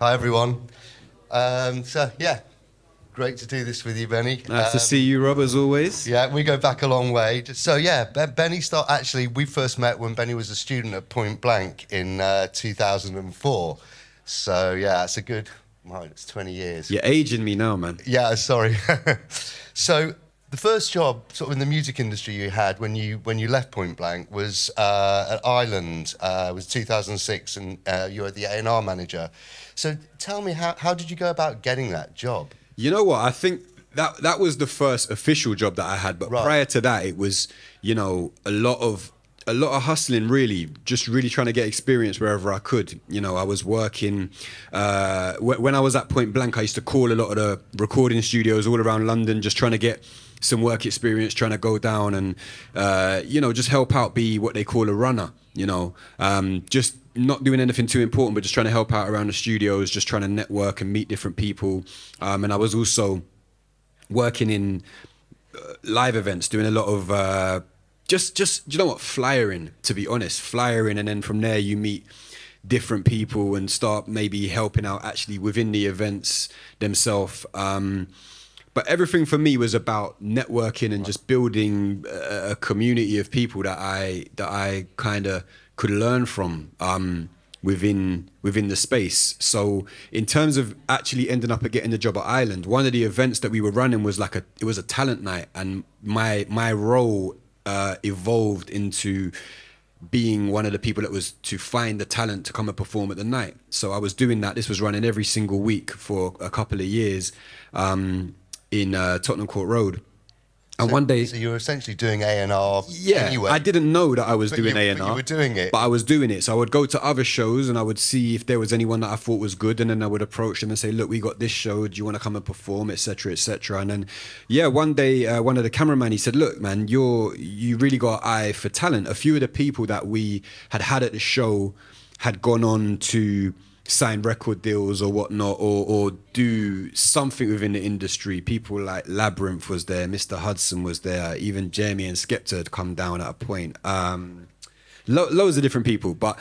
Hi, everyone. Yeah, great to do this with you, Benny. Nice to see you, Rob, as always. Yeah, we go back a long way. So, yeah, Benny actually, we first met when Benny was a student at Point Blank in 2004. So, yeah, it's a good, well, it's 20 years. You're aging me now, man. Yeah, sorry. So, the first job sort of in the music industry you had when you left Point Blank was at Ireland. It was 2006, and you were the A&R manager. So tell me, how did you go about getting that job? You know what? I think that was the first official job that I had. But prior to that, it was, you know, a lot of hustling, really, just really trying to get experience wherever I could. You know, I was working, when I was at Point Blank, I used to call a lot of the recording studios all around London, just trying to get some work experience, trying to go down and, you know, just help out, be what they call a runner, you know, just not doing anything too important, but just trying to help out around the studios, just trying to network and meet different people. And I was also working in live events, doing a lot of, just you know what, flyering, to be honest, flyering. And then from there you meet different people and start maybe helping out actually within the events themselves. But everything for me was about networking and just building a community of people that I kind of could learn from within the space. So in terms of actually ending up getting the job at Ireland, one of the events that we were running was it was a talent night, and my role evolved into being one of the people that was to find the talent to come and perform at the night. So I was doing that. This was running every single week for a couple of years. In Tottenham Court Road. And one day... So you were essentially doing A&R anyway. I didn't know that I was doing A&R. But you were doing it. But I was doing it. So I would go to other shows and I would see if there was anyone that I thought was good, and then I would approach them and say, look, we got this show, do you want to come and perform, etc., etc. And then, yeah, one day, one of the cameramen, he said, look, man, you really got an eye for talent. A few of the people that we had at the show had gone on to sign record deals or whatnot, or do something within the industry. People like Labyrinth was there, Mr. Hudson was there, even Jamie and Skepta had come down at a point. Loads of different people. But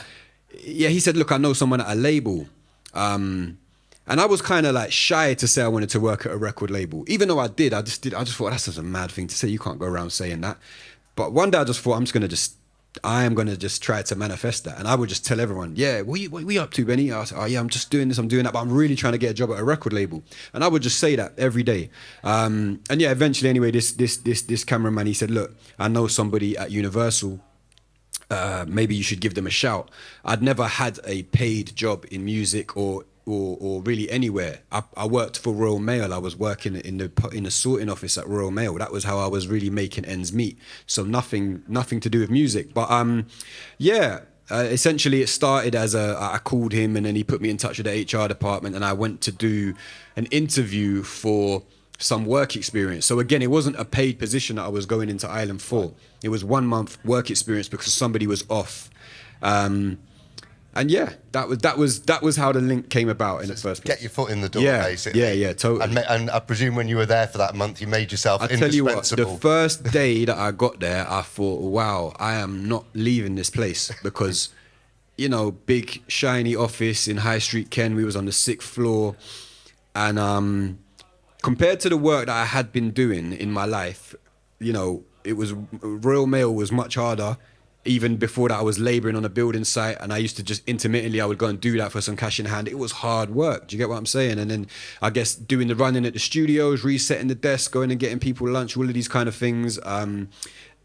yeah, he said, look, I know someone at a label. And I was kind of like shy to say I wanted to work at a record label. Even though I just thought that's just a mad thing to say. You can't go around saying that. But one day I just thought I am going to just try to manifest that. And I would just tell everyone, yeah, what you up to, Benny? I said, oh, yeah, I'm just doing this, I'm doing that, but I'm really trying to get a job at a record label. And I would just say that every day. And yeah, eventually, anyway, this cameraman, he said, look, I know somebody at Universal. Maybe you should give them a shout. I'd never had a paid job in music or really anywhere. I worked for Royal Mail. I was working in the sorting office at Royal Mail. That was how I was really making ends meet. So nothing to do with music. But yeah, essentially it started as I called him, and then he put me in touch with the HR department, and I went to do an interview for some work experience. So again, it wasn't a paid position that I was going into Ireland for. It was 1 month work experience because somebody was off. And yeah, that was how the link came about in the first place. Get your foot in the door, basically. Yeah, totally. And I presume when you were there for that month, you made yourself indispensable. I tell you what, the first day that I got there, I thought, wow, I am not leaving this place, because, you know, big shiny office in High Street, Ken. We was on the 6th floor, and compared to the work that I had been doing in my life, you know, Royal Mail was much harder. Even before that, I was labouring on a building site, and I used to just intermittently, I would go and do that for some cash in hand. It was hard work. Do you get what I'm saying? And then I guess doing the running at the studios, resetting the desk, going and getting people lunch, all of these kind of things. And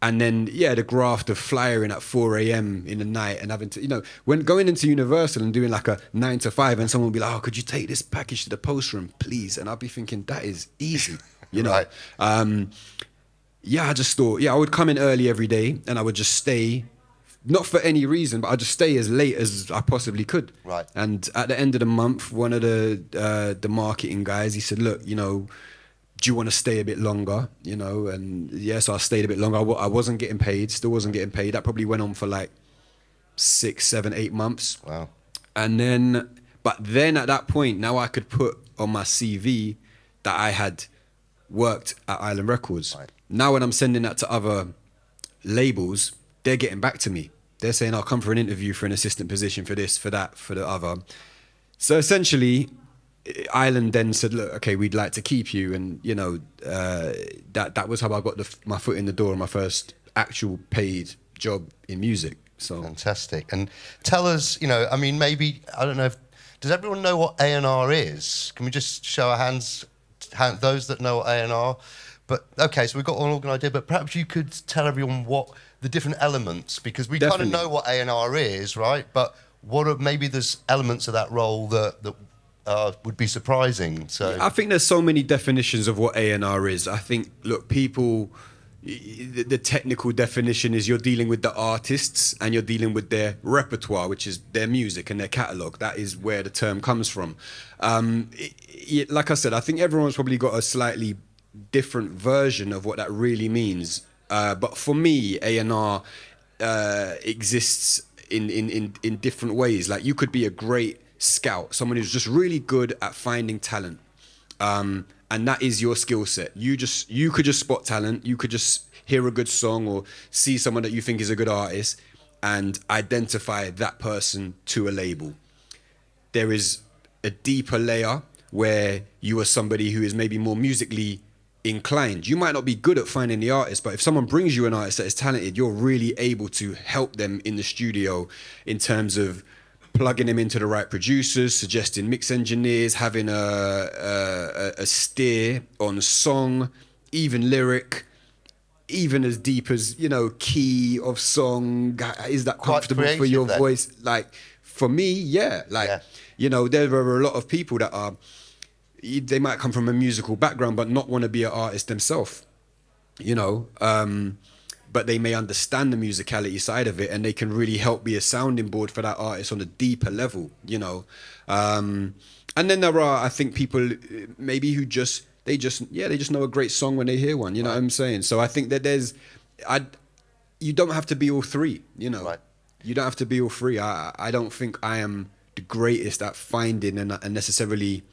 then, yeah, the graft of flyering at 4 a.m. in the night and having to, you know, when going into Universal and doing like a 9 to 5, and someone would be like, oh, could you take this package to the post room, please? And I'd be thinking, that is easy, you know? Right. Yeah, I just thought, yeah, I would come in early every day, and I would just stay, not for any reason, but I'd just stay as late as I possibly could. Right. And at the end of the month, one of the marketing guys, he said, look, you know, do you want to stay a bit longer? You know, and yeah, so I stayed a bit longer. I wasn't getting paid, still wasn't getting paid. That probably went on for like 6, 7, 8 months. Wow. And then, but then at that point, now I could put on my CV that I had worked at Island Records. Right. Now when I'm sending that to other labels, they're getting back to me. They're saying, I'll come for an interview for an assistant position, for this, for that, for the other. So essentially, Ireland then said, "Look, okay, we'd like to keep you," and you know, that was how I got my foot in the door, my first actual paid job in music. So fantastic. And tell us, you know, I mean, maybe I don't know if does everyone know what A&R is? Can we just show our hands, those that know what A&R? But okay, so we've got an organised idea, but perhaps you could tell everyone what the different elements, because we kind of know what A&R is, right? But what are, maybe there's elements of that role that would be surprising. So I think there's so many definitions of what A&R is. I think, look, people, the technical definition is you're dealing with the artists and you're dealing with their repertoire, which is their music and their catalogue. That is where the term comes from. Like I said, I think everyone's probably got a slightly different version of what that really means. But for me, A&R exists in different ways. Like, you could be a great scout, someone who's just really good at finding talent. And that is your skill set. You could just spot talent. You could just hear a good song or see someone that you think is a good artist and identify that person to a label. There is a deeper layer where you are somebody who is maybe more musically inclined. You might not be good at finding the artist, but if someone brings you an artist that is talented, you're really able to help them in the studio in terms of plugging them into the right producers, suggesting mix engineers, having a steer on song, even lyric, even as deep as, you know, key of song. Is that comfortable for your voice? Like, for me, yeah. Like, you know, there are a lot of people that are, they might come from a musical background but not want to be an artist themselves, you know. But they may understand the musicality side of it and they can really help be a sounding board for that artist on a deeper level, you know. And then there are, I think, people maybe who they just know a great song when they hear one, you know what I'm saying? So I think that you don't have to be all three, you know. Right. You don't have to be all three. I don't think I am the greatest at finding and necessarily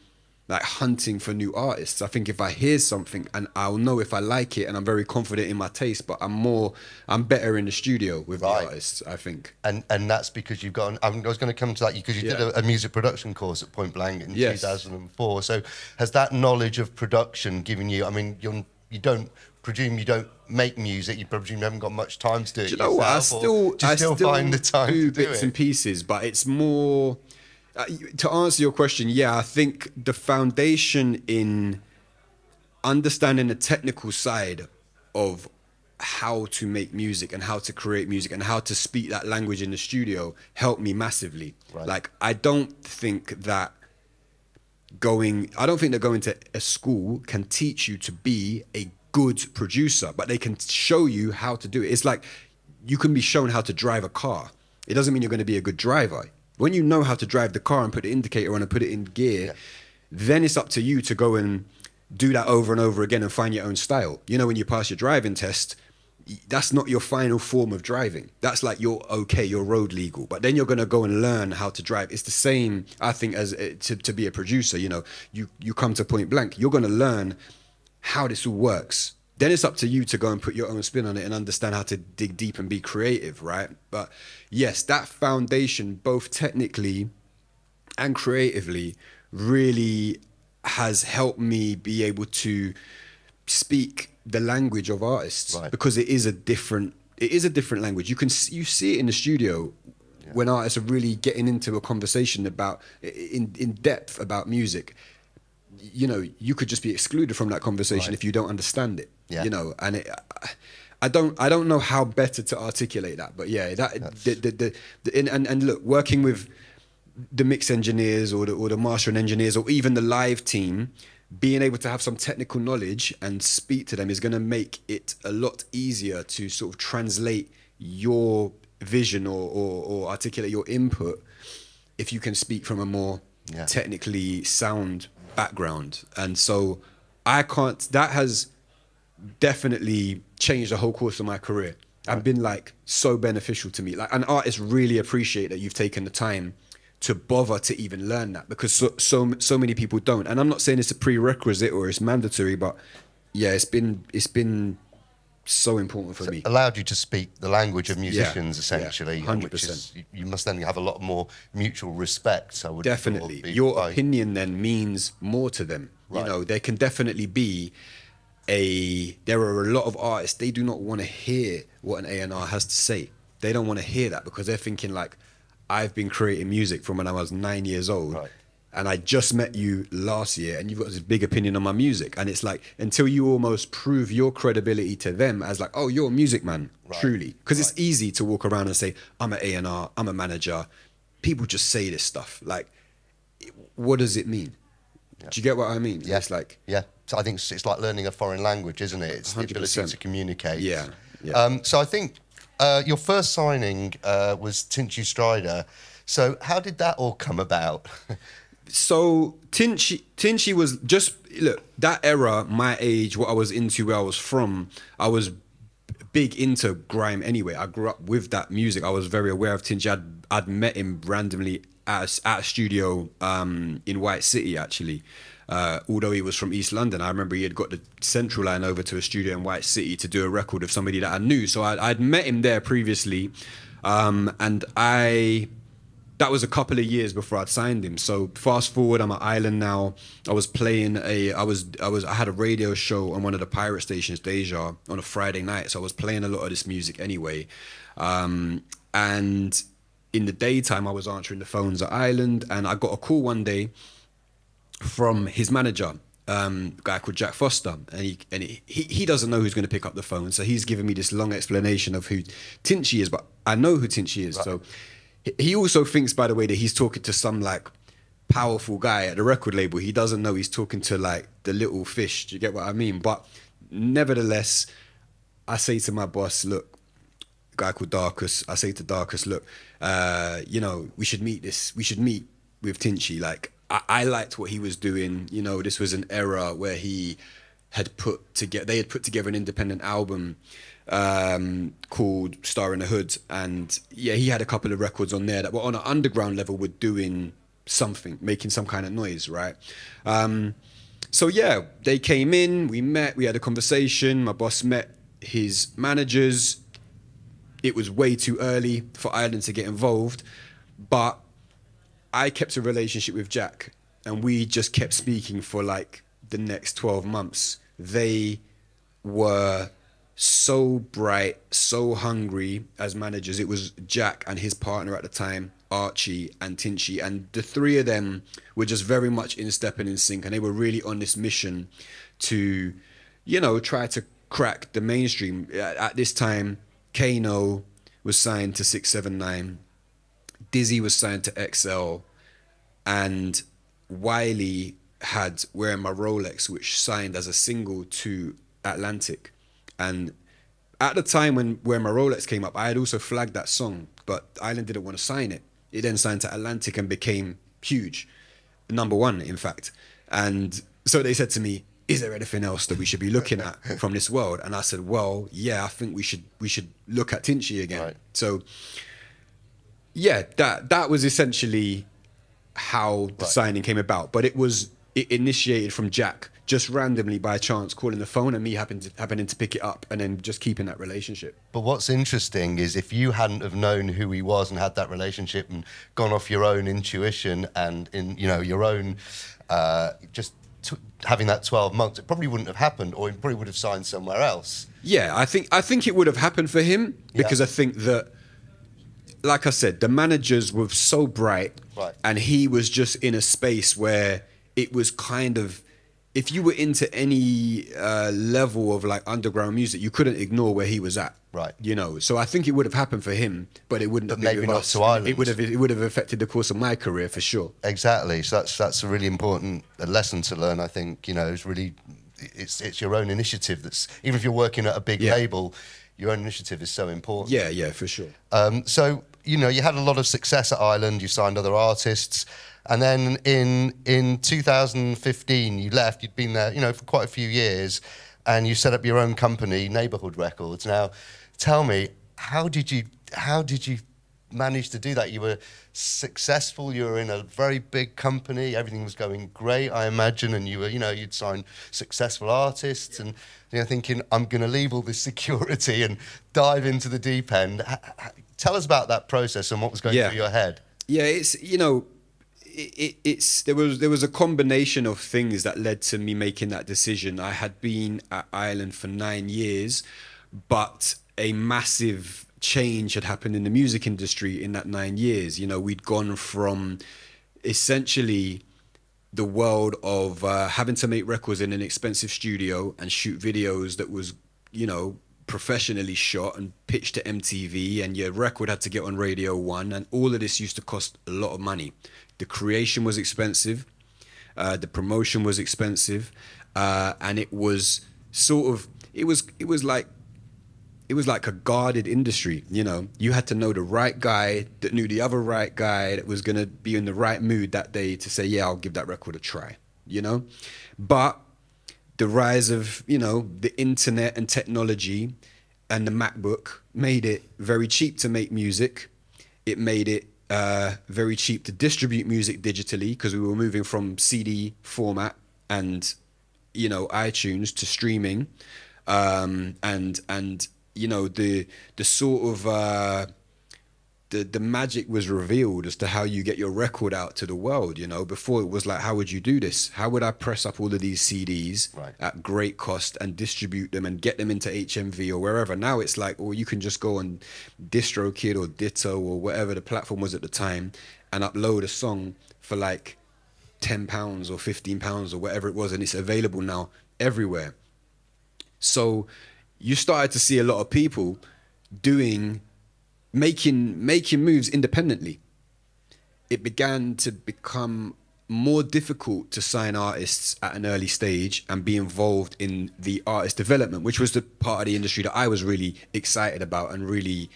like hunting for new artists. I think if I hear something and I'll know if I like it and I'm very confident in my taste, but I'm better in the studio with the artists, I think. And that's because you've got, I was going to come to that because you did a music production course at Point Blank in 2004. So has that knowledge of production given you, I mean, you don't make music, you presume you haven't got much time to do it. Do you know what? I still find the time to do bits and pieces, but it's more... to answer your question, yeah, I think the foundation in understanding the technical side of how to make music and how to create music and how to speak that language in the studio helped me massively. Right. Like, I don't think that going to a school can teach you to be a good producer, but they can show you how to do it. It's like you can be shown how to drive a car. It doesn't mean you're going to be a good driver. When you know how to drive the car and put the indicator on and put it in gear, then it's up to you to go and do that over and over again and find your own style. You know, when you pass your driving test, that's not your final form of driving. That's like you're road legal. But then you're going to go and learn how to drive. It's the same, I think, as to be a producer. You know, you come to Point Blank, you're going to learn how this all works. Then it's up to you to go and put your own spin on it and understand how to dig deep and be creative, right? But yes, that foundation, both technically and creatively, really has helped me be able to speak the language of artists, because it is a different language. You see it in the studio when artists are really getting into a conversation about in depth about music. You know, you could just be excluded from that conversation if you don't understand it. Yeah. You know, and I don't know how better to articulate that, but yeah, and look, working with the mix engineers or the mastering engineers or even the live team, being able to have some technical knowledge and speak to them is going to make it a lot easier to sort of translate your vision or articulate your input if you can speak from a more technically sound background. And so that has definitely changed the whole course of my career. I've been like so beneficial to me. Like, and artists really appreciate that you've taken the time to bother to even learn that, because so many people don't. And I'm not saying it's a prerequisite or it's mandatory, but yeah, it's been so important for me. Allowed you to speak the language of musicians, essentially. 100%. Which is, you must then have a lot more mutual respect. I would Definitely. Your opinion then means more to them. Right. You know, there can definitely be there are a lot of artists, they do not want to hear what an A&R has to say. They don't want to hear that because they're thinking like, I've been creating music from when I was 9 years old. Right. And I just met you last year and you've got this big opinion on my music. And it's like, until you almost prove your credibility to them as like, oh, you're a music man, truly. Because it's easy to walk around and say, I'm an A&R, I'm a manager. People just say this stuff. Like, what does it mean? Yeah. Do you get what I mean? Yeah. It's like... Yeah. So I think it's like learning a foreign language, isn't it? It's 100%. the ability to communicate. Yeah. Yeah. So I think your first signing was Tinchy Stryder. So how did that all come about? So Tinchy was just, look, that era, my age, what I was into, where I was from, I was big into grime anyway. I grew up with that music. I was very aware of Tinchy. I'd met him randomly at a studio in White City, actually. Although he was from East London, I remember he had got the Central Line over to a studio in White City to do a record of somebody that I knew. So I'd met him there previously, and that was a couple of years before I'd signed him. So fast forward, I'm at Island now. I was playing I had a radio show on one of the pirate stations, Deja, on a Friday night. So I was playing a lot of this music anyway. And in the daytime, I was answering the phones at Island, and I got a call one day from his manager, a guy called Jack Foster, and he doesn't know who's going to pick up the phone. So he's giving me this long explanation of who Tinchy is, but I know who Tinchy is. Right. So he also thinks, by the way, that he's talking to some like powerful guy at the record label. He doesn't know he's talking to like the little fish. Do you get what I mean? But nevertheless, I say to my boss, look, a guy called Darkus, I say to Darkus, look, you know, we should meet with Tinchy. Like, I liked what he was doing. You know, this was an era where they had put together an independent album called Star in the Hood, and yeah, he had a couple of records on there that were on an underground level, were doing something, making some kind of noise, right? So yeah, they came in, we met, we had a conversation. My boss met his managers. It was way too early for Island to get involved, but I kept a relationship with Jack, and we just kept speaking for like the next 12 months. They were so bright, so hungry as managers. It was Jack and his partner at the time, Archie and Tinchy, and the three of them were just very much in step and in sync, and they were really on this mission to, you know, try to crack the mainstream. At this time, Kano was signed to 679, Dizzy was signed to XL, and Wiley had Wearing My Rolex, which signed as a single to Atlantic. And at the time when Wearing My Rolex came up, I had also flagged that song, but Island didn't want to sign it. It then signed to Atlantic and became huge, #1, in fact. And so they said to me, is there anything else that we should be looking at from this world? And I said, well, yeah, I think we should look at Tinchy again. Right. So yeah, that was essentially how the signing came about. But it initiated from Jack just randomly by chance calling the phone and me happening to pick it up, and then just keeping that relationship. But what's interesting is if you hadn't have known who he was and had that relationship and gone off your own intuition and in, you know, your own having that 12 months, it probably wouldn't have happened, or he probably would have signed somewhere else. Yeah, I think it would have happened for him, because I think that, like I said, the managers were so bright, and he was just in a space where it was kind of, if you were into any level of like underground music, you couldn't ignore where he was at. Right. You know, so I think it would have happened for him, but it wouldn't have been maybe not to Ireland. It would have affected the course of my career for sure. Exactly. So that's a really important lesson to learn. I think, you know, it's your own initiative. That's, even if you're working at a big label, your own initiative is so important. Yeah, for sure. So, you know, you had a lot of success at Island. You signed other artists. And then in 2015, you left. You'd been there, you know, for quite a few years, and you set up your own company, Neighborhood Records. Now, tell me, how did you managed to do that? You were successful. You were in a very big company. Everything was going great, I imagine. And you were, you'd sign successful artists, and thinking, I'm going to leave all this security and dive into the deep end. Tell us about that process and what was going through your head. Yeah, it's there was a combination of things that led to me making that decision. I had been at Ireland for 9 years, but a massive change had happened in the music industry in that 9 years. We'd gone from essentially the world of having to make records in an expensive studio and shoot videos that was, professionally shot and pitched to MTV, and your record had to get on Radio 1, and all of this used to cost a lot of money. The creation was expensive, the promotion was expensive, and it was like a guarded industry. You had to know the right guy that knew the other right guy that was going to be in the right mood that day to say, yeah, I'll give that record a try, But the rise of, the internet and technology and the MacBook made it very cheap to make music. It made it very cheap to distribute music digitally, because we were moving from CD format and, iTunes to streaming. The sort of the magic was revealed as to how you get your record out to the world. Before it was like, how would you do this? How would I press up all of these CDs at great cost and distribute them and get them into HMV or wherever? Now it's like, or you can just go on DistroKid or Ditto or whatever the platform was at the time and upload a song for like £10 or £15 or whatever it was, and it's available now everywhere. So you started to see a lot of people making moves independently. It began to become more difficult to sign artists at an early stage and be involved in the artist development, which was the part of the industry that I was really excited about and really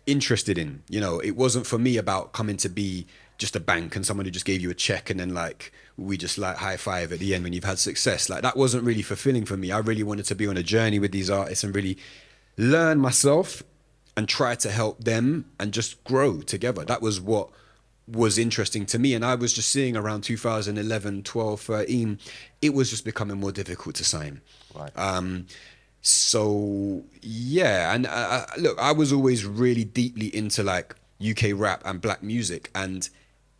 interested in. It wasn't for me about coming to be just a bank and someone who just gave you a check and then we just high five at the end when you've had success. That wasn't really fulfilling for me. I really wanted to be on a journey with these artists and really learn myself and try to help them and just grow together. That was what was interesting to me. And I was just seeing around 2011, 12, 13, it was just becoming more difficult to sign. Right. So, yeah. And look, I was always really deeply into UK rap and black music. And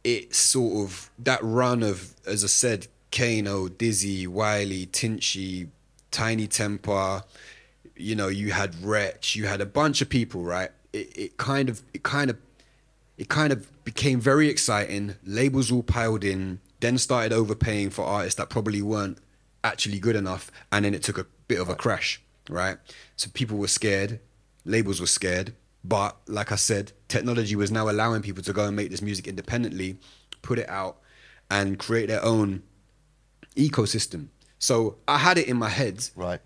it sort of, that run of, as I said, Kano, Dizzy, Wiley, Tinchy, Tiny Temper, you had Wretch, you had a bunch of people, right? It kind of became very exciting. Labels all piled in, then started overpaying for artists that probably weren't actually good enough, and then it took a bit of a crash, right? So people were scared, labels were scared, but like I said, technology was now allowing people to go and make this music independently, put it out, and create their own ecosystem. So I had it in my head, right?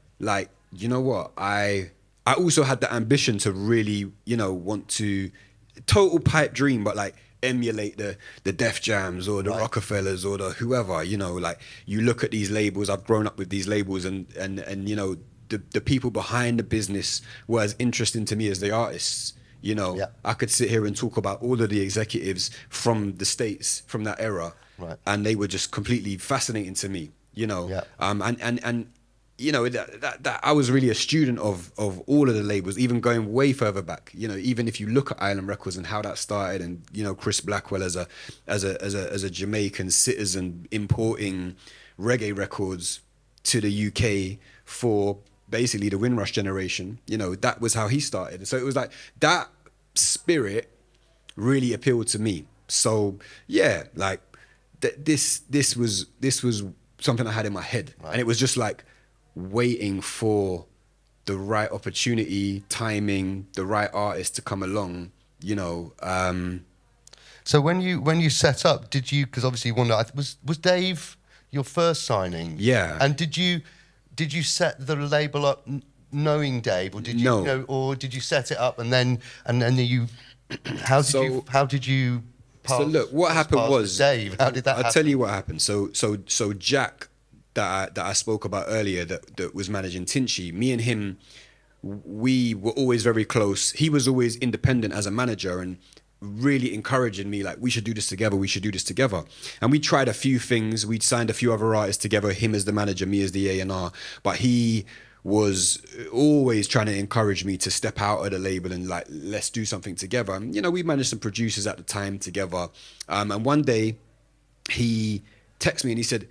You know what? I also had the ambition to really, want to, total pipe dream, but emulate the Def Jams or the Rockefellers or the whoever, you look at these labels. I've grown up with these labels and the people behind the business were as interesting to me as the artists. I could sit here and talk about all of the executives from the States from that era, and they were just completely fascinating to me, that I was really a student of all of the labels, even going way further back. Even if you look at Island Records and how that started, and Chris Blackwell as a Jamaican citizen importing reggae records to the UK for basically the Windrush generation. That was how he started. So it was that spirit really appealed to me. So yeah, this was something I had in my head, and it was just waiting for the right opportunity, timing, the right artist to come along, So when you set up, did you, because obviously was Dave your first signing? Yeah. And did you set the label up knowing Dave, or did you No. or did you set it up and then you how did you pass? So look, what happened was Dave. How did that happen? I'll tell you what happened. So Jack that I spoke about earlier that was managing Tinchy, me and him, we were always very close. He was always independent as a manager and really encouraging me, like, we should do this together, we should do this together. And we tried a few things. We'd signed a few other artists together, him as the manager, me as the A&R. But he was always trying to encourage me to step out of the label and, like, let's do something together. And, you know, we managed some producers at the time together. And one day he texted me and he said,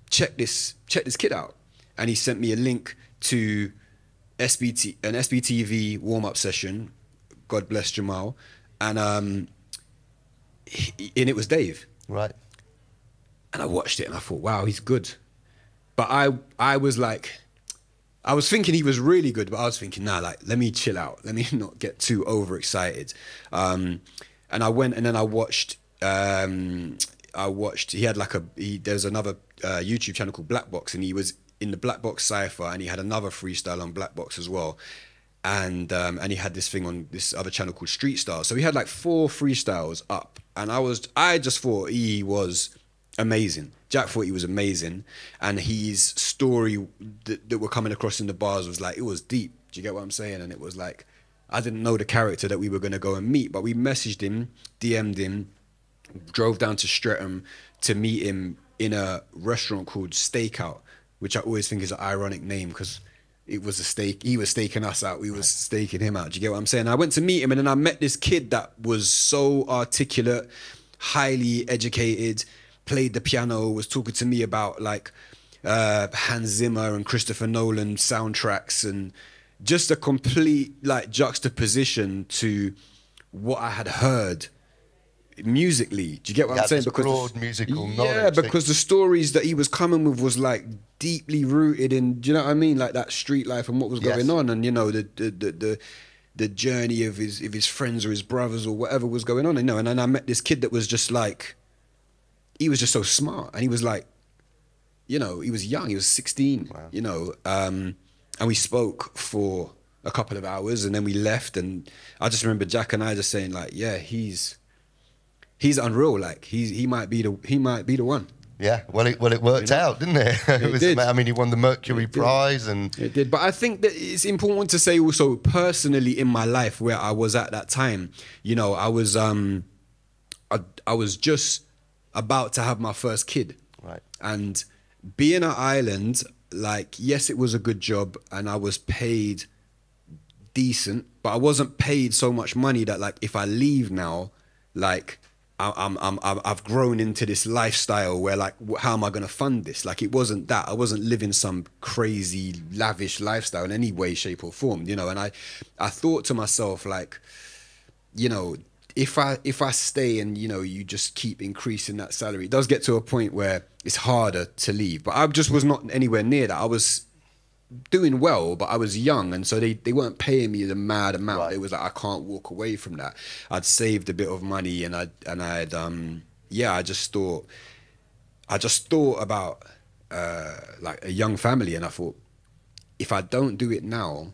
check this kid out. And he sent me a link to an SBTV warm-up session, God bless Jamal, and it was Dave. Right. And I watched it and I thought, wow, he's good. But I was like, I was thinking he was really good, but I was thinking, nah, like, let me chill out. Let me not get too overexcited. And I went and then I watched, he had like there's another YouTube channel called Black Box, and he was in the Black Box Cypher, and he had another freestyle on Black Box as well. And he had this thing on this other channel called Street Stars. So he had like 4 freestyles up, and I just thought he was amazing. Jack thought he was amazing, and his story that were coming across in the bars was like, it was deep. Do you get what I'm saying? And it was like, I didn't know the character that we were going to go and meet, but we messaged him, DM'd him, drove down to Streatham to meet him in a restaurant called Stakeout, which I always think is an ironic name because it was a steak. He was staking us out. We was staking him out. Do you get what I'm saying? I went to meet him, and then I met this kid that was so articulate, highly educated, played the piano, was talking to me about like Hans Zimmer and Christopher Nolan soundtracks, and just a complete like juxtaposition to what I had heard musically. Do you get what I'm saying? Because broad musical knowledge. Yeah, because the stories that he was coming with was like deeply rooted in, do you know what I mean? Like that street life and what was going on, and you know the journey of his friends or his brothers or whatever was going on. You know, and then I met this kid that was just like, he was just so smart, and he was like, you know, he was young, he was 16. Wow. You know, and we spoke for a couple of hours, and then we left, and I just remember Jack and I just saying like, yeah, he's unreal. Like he might be the one. Yeah, well, it worked out, didn't it? It did. I mean, he won the Mercury Prize, and it did. But I think that it's important to say also personally in my life where I was at that time. You know, I was just about to have my first kid, right? And being at Ireland, like, yes, it was a good job, and I was paid decent, but I wasn't paid so much money that like if I leave now, like, I've grown into this lifestyle where like, how am I going to fund this? Like, it wasn't that. I wasn't living some crazy lavish lifestyle in any way, shape or form, you know? And I thought to myself, like, you know, if I stay and, you know, you just keep increasing that salary, it does get to a point where it's harder to leave. But I just was not anywhere near that. I was doing well, but I was young, and so they weren't paying me the mad amount. Right. It was like, I can't walk away from that. I'd saved a bit of money, and I'd I just thought about like a young family, and I thought, if I don't do it now,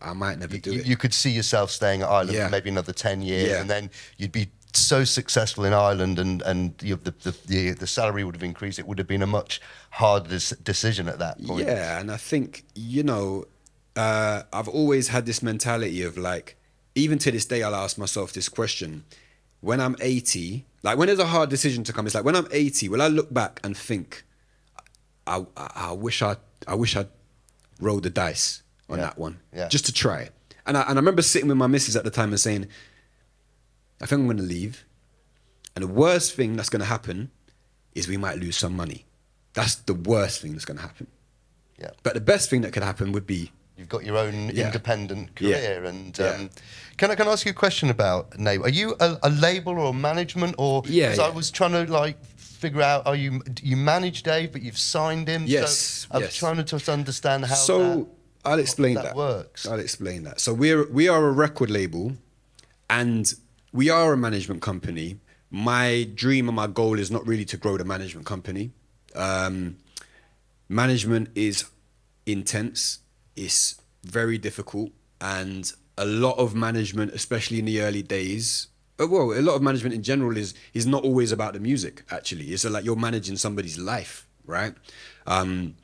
I might never do it. You could see yourself staying at Ireland for maybe another 10 years, and then you'd be so successful in Ireland, and the salary would have increased. It would have been a much harder decision at that point. Yeah, and I think, you know, I've always had this mentality of like, even to this day, I'll ask myself this question: when I'm 80, like when there's a hard decision to come, it's like, when I'm 80, will I look back and think, I wish I'd rolled the dice on that one, just to try it. And I remember sitting with my missus at the time and saying, I think I'm going to leave, and the worst thing that's going to happen is we might lose some money. That's the worst thing that's going to happen. Yeah. But the best thing that could happen would be you've got your own independent career. And can I ask you a question about Nate? Are you a label or a management, or because I was trying to like figure out, you manage Dave but you've signed him? Yes. So I was trying to just understand how I'll explain that works. I'll explain that. So we are a record label, and we are a management company. My dream and my goal is not really to grow the management company. Management is intense. It's very difficult. And a lot of management, especially in the early days, well, a lot of management in general is not always about the music, actually. It's like you're managing somebody's life, right? And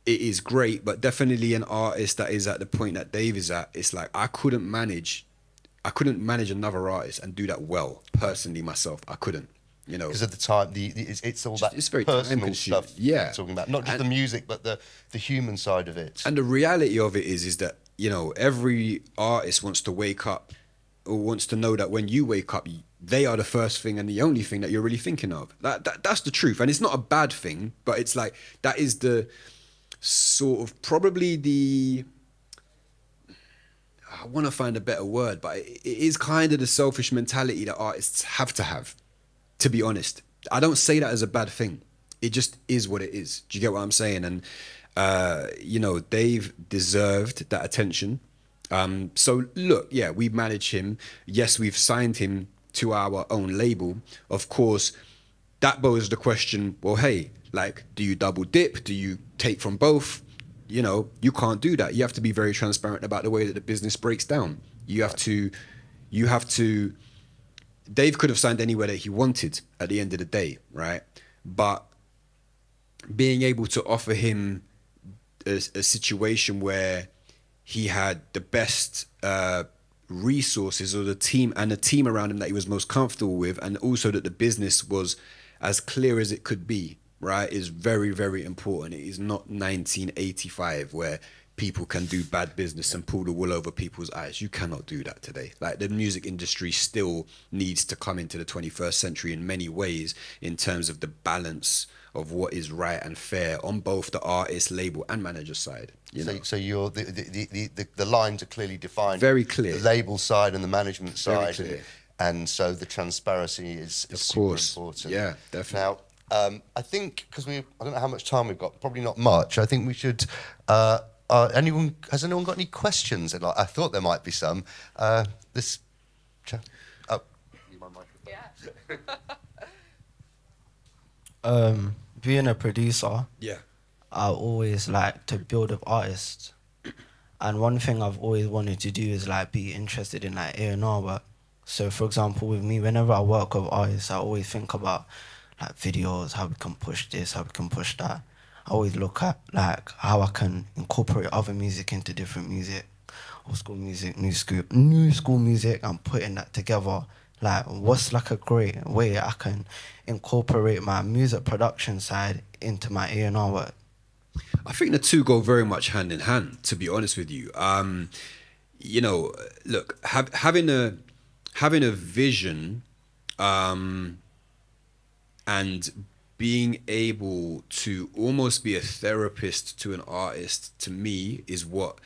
it is great, but definitely an artist that is at the point that Dave is at, it's like I couldn't manage another artist and do that well personally myself. I couldn't, you know, because of the time. It's all that it's very personal time-consuming. stuff. Yeah, you're talking about not just the music, but the human side of it. and the reality of it is that, you know, every artist wants to wake up or wants to know that when you wake up, they are the first thing and the only thing that you're really thinking of. That's the truth, and it's not a bad thing, but it's like that is the sort of probably the, I want to find a better word, but it is kind of the selfish mentality that artists have, to be honest. I don't say that as a bad thing. It just is what it is. Do you get what I'm saying? And, you know, Dave deserved that attention. So look, yeah, we manage him. Yes, we've signed him to our own label. Of course, that poses the question, well, hey, like, do you double dip? Do you take from both? You know, you can't do that. You have to be very transparent about the way that the business breaks down. You have to, Dave could have signed anywhere that he wanted at the end of the day, right? But being able to offer him a situation where he had the best resources or the team around him that he was most comfortable with, and also that the business was as clear as it could be, right, is very, very important. It is not 1985 where people can do bad business and pull the wool over people's eyes. You cannot do that today. Like, the music industry still needs to come into the 21st century in many ways in terms of the balance of what is right and fair on both the artist, label and manager side. So you're the lines are clearly defined. Very clear. The label side and the management Very side. clear. And so the transparency is super important. Yeah, definitely. Now, I think, because I don't know how much time we've got, probably not much. I think we should, has anyone got any questions? I thought there might be some. Oh. Yeah. Being a producer, Yeah. I always like to build up artists. And one thing I've always wanted to do is like be interested in like A&R work. So for example, with me, whenever I work with artists, I always think about like videos, how we can push this, how we can push that. I always look at like how I can incorporate other music into different music, old school music, new school music, and putting that together. Like, what's like a great way I can incorporate my music production side into my A&R work? I think the two go very much hand in hand, to be honest with you. You know, look, having a vision and being able to almost be a therapist to an artist, to me, is what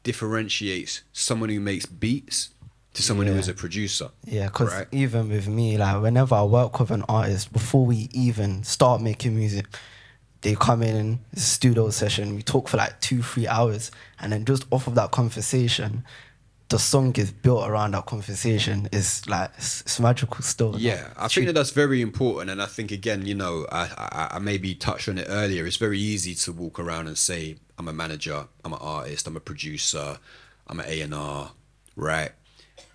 differentiates someone who makes beats to someone who is a producer. Yeah, because even with me, like whenever I work with an artist, before we even start making music, they come in the studio session, we talk for like 2-3 hours, and then just off of that conversation, the song is built around that conversation. It's like, it's magical still. Yeah, I think that's very important. And I think, again, you know, I maybe touched on it earlier. It's very easy to walk around and say, I'm a manager, I'm an artist, I'm a producer, I'm an A&R, right?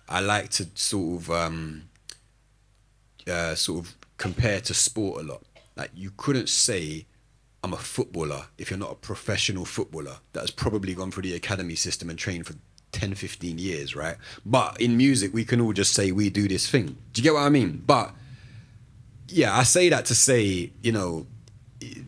I like to sort of compare to sport a lot. Like, you couldn't say I'm a footballer if you're not a professional footballer that has probably gone through the academy system and trained for 10, 15 years, right? But in music, we can all just say we do this thing. Do you get what I mean? But yeah, I say that to say, you know,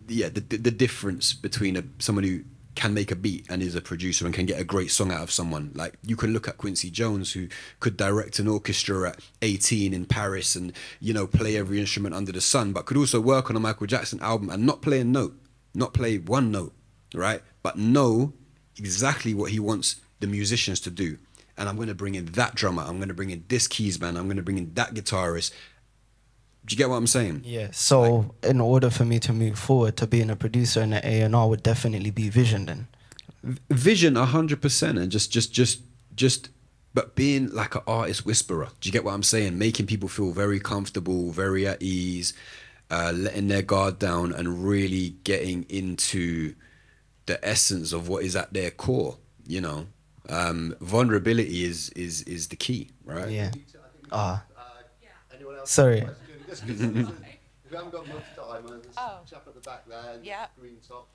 yeah, the difference between someone who can make a beat and is a producer and can get a great song out of someone. Like, you can look at Quincy Jones, who could direct an orchestra at 18 in Paris and, you know, play every instrument under the sun, but could also work on a Michael Jackson album and not play a note, not play one note, right? But know exactly what he wants the musicians to do. And I'm going to bring in that drummer, I'm going to bring in this keys man, I'm going to bring in that guitarist. Do you get what I'm saying? Yeah. So like, in order for me to move forward to being a producer in the A&R would definitely be vision then. Vision 100%, and just but being like an artist whisperer. Do you get what I'm saying? Making people feel very comfortable, very at ease, letting their guard down and really getting into the essence of what is at their core, you know. Vulnerability is the key, right? Yeah. Sorry. If we haven't got much time, there's a chap at the back there, green top.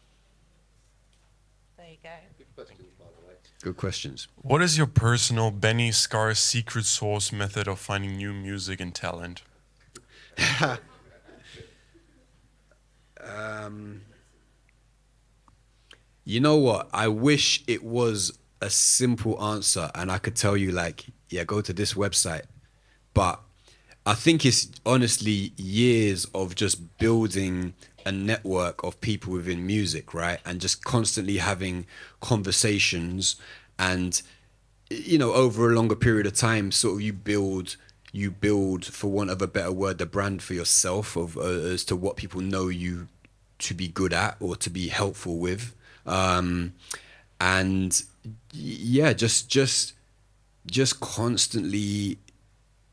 There you go. Good questions. What is your personal Benny Scar's secret sauce method of finding new music and talent? You know what? I wish it was a simple answer and I could tell you like, yeah, go to this website. But I think it's honestly years of just building a network of people within music, right? And just constantly having conversations and, you know, over a longer period of time, sort of you build, for want of a better word, the brand for yourself of as to what people know you to be good at or to be helpful with. And yeah, just constantly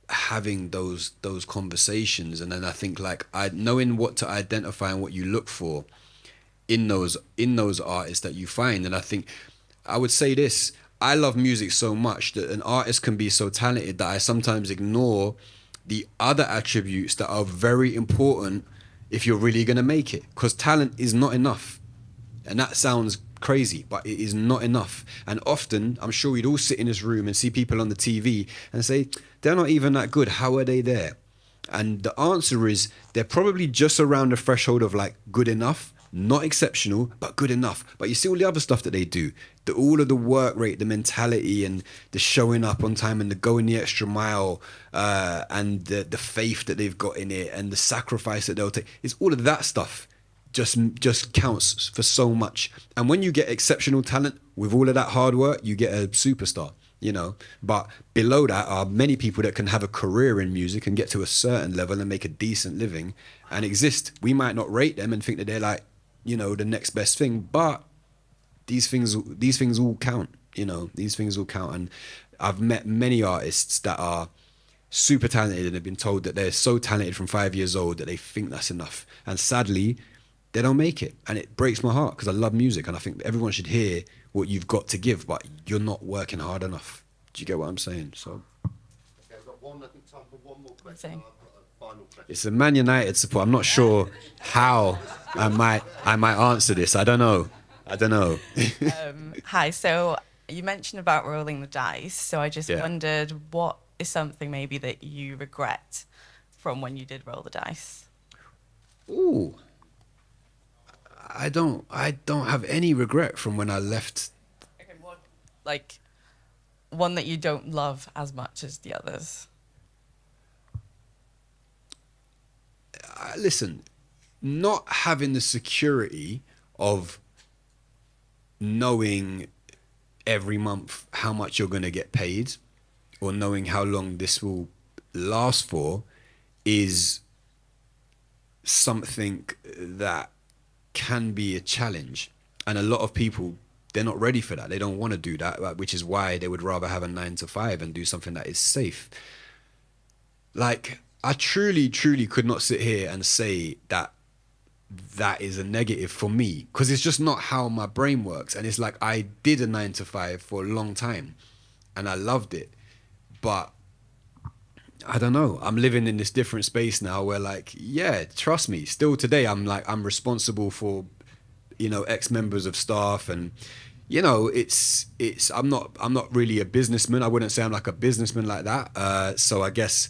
having those conversations. And then I think like knowing what to identify and what you look for in those artists that you find. And I think I would say this, I love music so much that an artist can be so talented that I sometimes ignore the other attributes that are very important if you're really going to make it, because talent is not enough. And that sounds crazy, but it is not enough. And often, I'm sure we'd all sit in this room and see people on the TV and say, they're not even that good. How are they there? And the answer is, they're probably just around the threshold of like good enough, not exceptional, but good enough. But you see all the other stuff that they do, all of the work rate, the mentality and the showing up on time and the going the extra mile and the faith that they've got in it and the sacrifice that they'll take. It's all of that stuff just counts for so much. And when you get exceptional talent with all of that hard work, you get a superstar, you know. But below that are many people that can have a career in music and get to a certain level and make a decent living and exist. We might not rate them and think that they're like, you know, the next best thing, but these things all count, you know. These things all count. And I've met many artists that are super talented and have been told that they're so talented from 5 years old that they think that's enough. And sadly, they don't make it. And it breaks my heart because I love music and I think everyone should hear what you've got to give, but you're not working hard enough. Do you get what I'm saying? So Okay, I've got one, I think time for one more question. I've got a final question. it's a Man United support. I'm not sure how I might answer this. I don't know. Hi, so you mentioned about rolling the dice. So I just wondered, what is something maybe that you regret from when you did roll the dice? Ooh. I don't have any regret from when I left. Okay, like one that you don't love as much as the others. Listen, not having the security of knowing every month how much you're going to get paid or knowing how long this will last for is something that can be a challenge. And a lot of people, they're not ready for that. They don't want to do that, which is why they would rather have a 9 to 5 and do something that is safe. Like, I truly could not sit here and say that that is a negative for me, because it's just not how my brain works. And it's like, I did a 9 to 5 for a long time and I loved it, but I don't know, I'm living in this different space now where like, yeah, trust me, still today I'm responsible for, you know, ex-members of staff, and you know, it's I'm not really a businessman. I wouldn't say I'm like a businessman like that. So I guess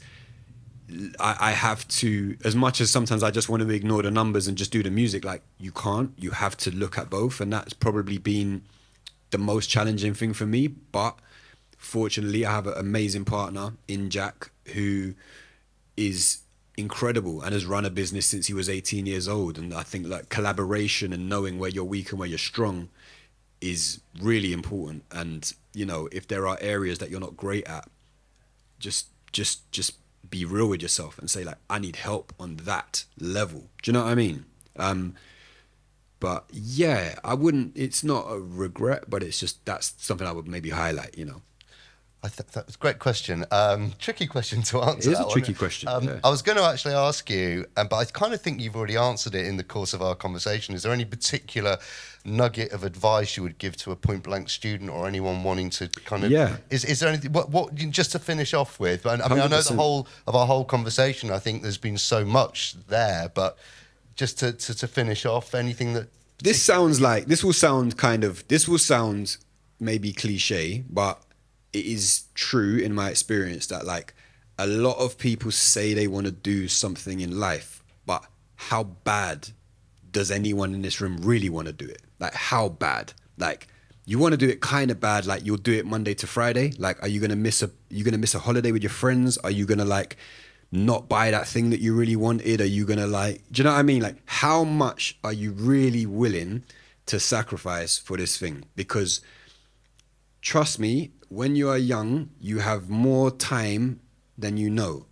I have to, as much as sometimes I just want to ignore the numbers and just do the music, like you can't, you have to look at both. And that's probably been the most challenging thing for me. But fortunately, I have an amazing partner in Jack who is incredible and has run a business since he was 18 years old. And I think like collaboration and knowing where you're weak and where you're strong is really important. And, you know, if there are areas that you're not great at, just be real with yourself and say like, I need help on that level. Do you know what I mean? But yeah, I wouldn't, it's not a regret, but it's just, that's something I would maybe highlight, you know. That was a great question. Tricky question to answer. It is a tricky question. Yeah. I was going to actually ask you, but I kind of think you've already answered it in the course of our conversation. Is there any particular nugget of advice you would give to a Point Blank student or anyone wanting to kind of? Yeah. Is there anything? What just to finish off with? I mean, I know the 100%. whole of our whole conversation. I think there's been so much there, but just to finish off, anything that this sounds like, this will sound maybe cliche, but it is true in my experience that like a lot of people say they want to do something in life, but how bad does anyone in this room really want to do it? Like how bad? Like you want to do it kind of bad, like you'll do it Monday to Friday. Like, are you gonna miss a holiday with your friends? Are you gonna like not buy that thing that you really wanted? Are you gonna like, do you know what I mean? Like, how much are you really willing to sacrifice for this thing? Because trust me, when you are young, you have more time than you know.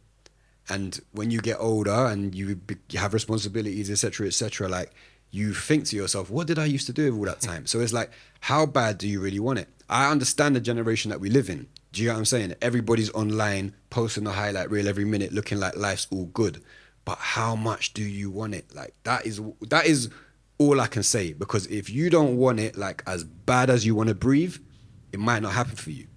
And when you get older and you have responsibilities, etc., like you think to yourself, what did I used to do with all that time? So it's like, how bad do you really want it? I understand the generation that we live in. Do you get what I'm saying? Everybody's online, posting a highlight reel every minute, looking like life's all good. But how much do you want it? Like that is all I can say. Because if you don't want it like as bad as you want to breathe, it might not happen for you.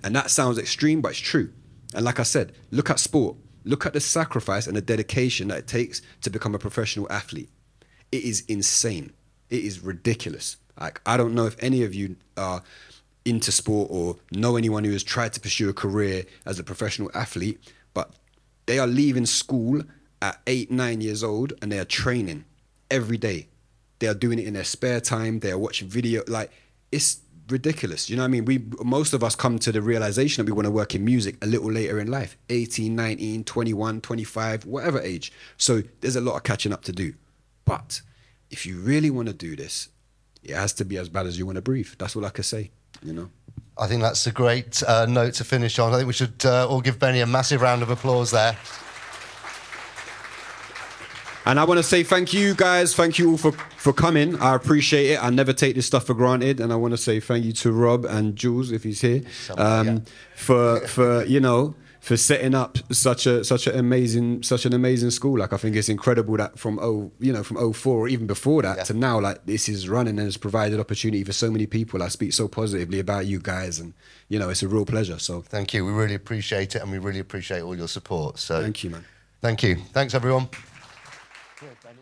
And that sounds extreme, but it's true. And like I said, look at sport. Look at the sacrifice and the dedication that it takes to become a professional athlete. It is insane. It is ridiculous. Like, I don't know if any of you are into sport or know anyone who has tried to pursue a career as a professional athlete, but they are leaving school at 8, 9 years old and they are training every day. They are doing it in their spare time. They are watching video. Like, it's ridiculous. You know what I mean? Most of us come to the realization that we want to work in music a little later in life, 18, 19, 21, 25, whatever age. So there's a lot of catching up to do. But if you really want to do this, it has to be as bad as you want to breathe. That's all I can say, you know? I think that's a great note to finish on. I think we should all give Benny a massive round of applause there. And I want to say thank you, guys. Thank you all for coming. I appreciate it. I never take this stuff for granted. And I want to say thank you to Rob and Jules, if he's here, for you know, for setting up such an amazing school. Like, I think it's incredible that from 04 or even before that to now, like, this is running and has provided opportunity for so many people. I speak so positively about you guys, and you know, it's a real pleasure. So thank you. We really appreciate it, and we really appreciate all your support. So thank you, man. Thank you. Thanks, everyone. Good, Benny.